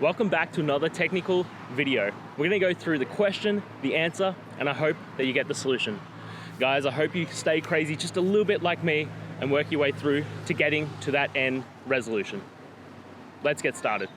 Welcome back to another technical video. We're gonna go through the question, the answer, and I hope that you get the solution. Guys, I hope you stay crazy just a little bit like me and work your way through to getting to that end resolution. Let's get started.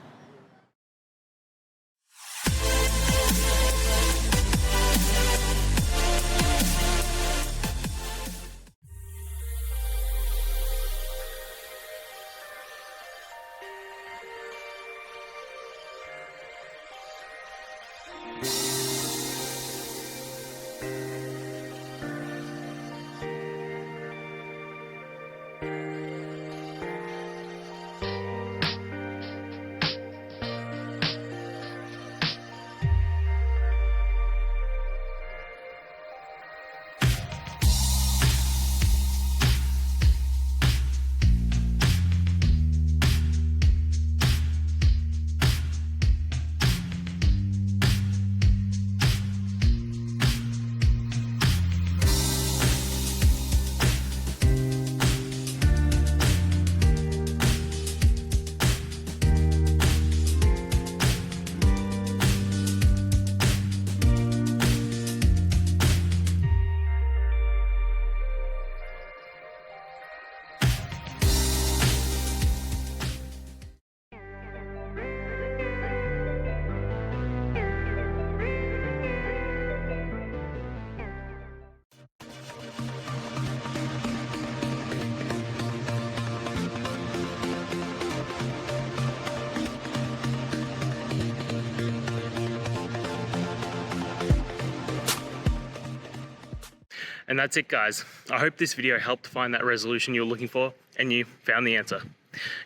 And that's it, guys. I hope this video helped find that resolution you were looking for and you found the answer.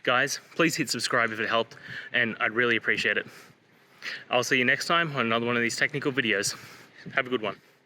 Guys, please hit subscribe if it helped, and I'd really appreciate it. I'll see you next time on another one of these technical videos. Have a good one.